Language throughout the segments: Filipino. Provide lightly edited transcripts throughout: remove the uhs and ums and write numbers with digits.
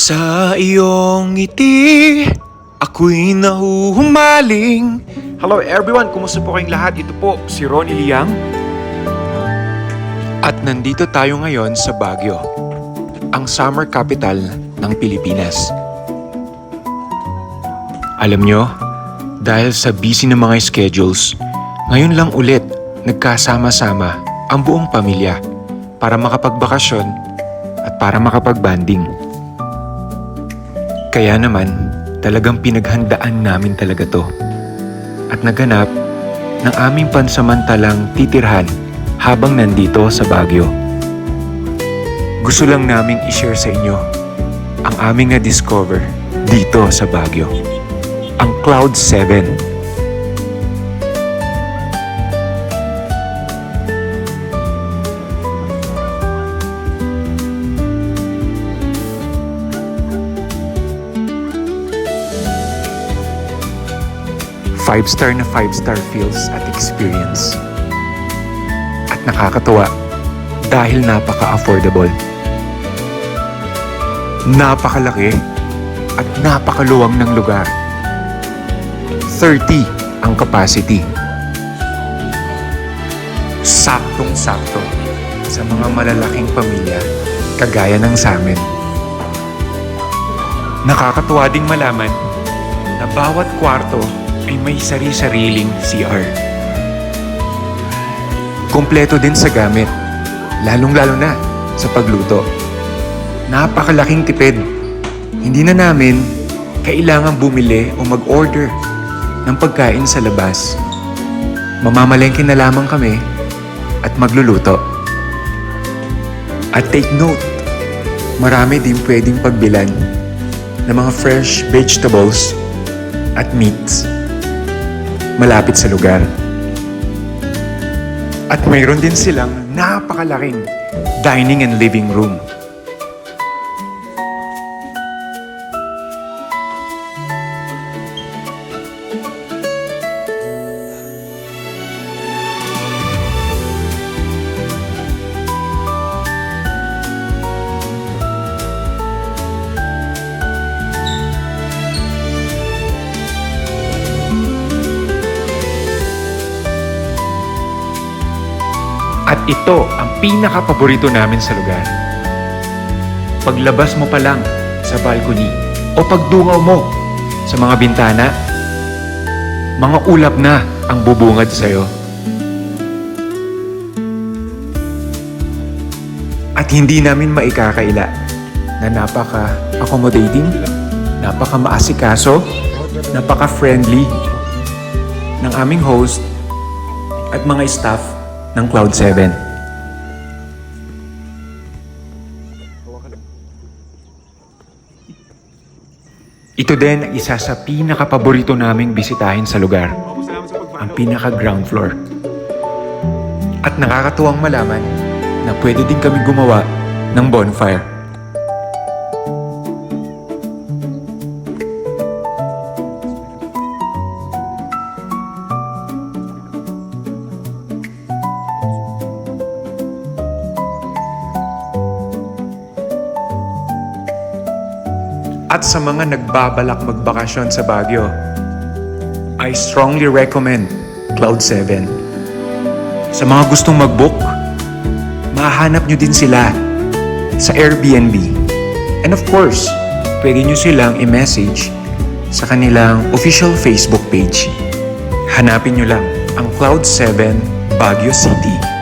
Sa iyong ngiti, ako'y nahuhumaling. Hello everyone, kumusta po kayong lahat? Ito po si Ronnie Liang. At nandito tayo ngayon sa Baguio, ang summer capital ng Pilipinas. Alam nyo, dahil sa busy ng mga schedules, ngayon lang ulit nagkasama-sama ang buong pamilya para makapagbakasyon at para makapagbanding. Kaya naman, talagang pinaghandaan namin talaga to. At naganap ng aming pansamantalang titirhan habang nandito sa Baguio. Gusto lang naming i-share sa inyo ang aming na-discover dito sa Baguio. Ang Cloud 7. Five-star na 5-star feels at experience. At nakakatuwa dahil napaka-affordable. Napakalaki at napakaluwang ng lugar. 30 ang capacity. Saktong-sakto sa mga malalaking pamilya kagaya ng sa amin. Nakakatuwa ding malaman na bawat kwarto ay may sari-sariling CR. Kompleto din sa gamit, lalong-lalo na sa pagluto. Napakalaking tipid. Hindi na namin kailangan bumili o mag-order ng pagkain sa labas. Mamamalengke na lamang kami at magluluto. At take note, marami din pwedeng pagbilan ng mga fresh vegetables at meats malapit sa lugar. At mayroon din silang napakalaking dining and living room. At ito ang pinaka-paborito namin sa lugar. Paglabas mo pa lang sa balcony o pagdungaw mo sa mga bintana, mga ulap na ang bubungad sa'yo. At hindi namin maikakaila na napaka-accommodating, napaka-maasikaso, napaka-friendly ng aming host at mga staff ng Cloud 7. Ito din ang isa sa pinaka-paborito naming bisitahin sa lugar, ang pinaka-ground floor. At nakakatuwang malaman na pwede din kami gumawa ng bonfire. At sa mga nagbabalak magbakasyon sa Baguio, I strongly recommend Cloud 7. Sa mga gustong mag-book, mahanap nyo din sila sa Airbnb. And of course, pwede nyo silang i-message sa kanilang official Facebook page. Hanapin nyo lang ang Cloud 7 Baguio City.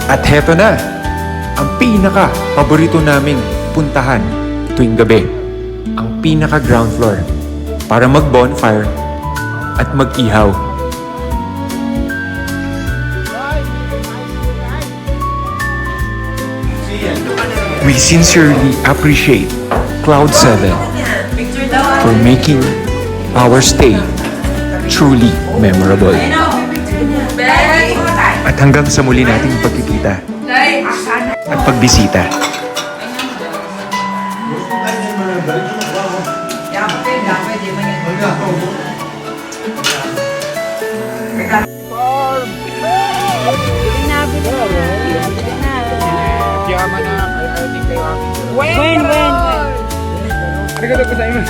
At heto na, ang pinaka-paborito naming puntahan tuwing gabi, ang pinaka-ground floor, para mag-bonfire at mag-ihaw. We sincerely appreciate Cloud 7 for making our stay truly memorable. At hanggang sa muli nating pagkikita at pagbisita. When? Ano ka po sa inyo?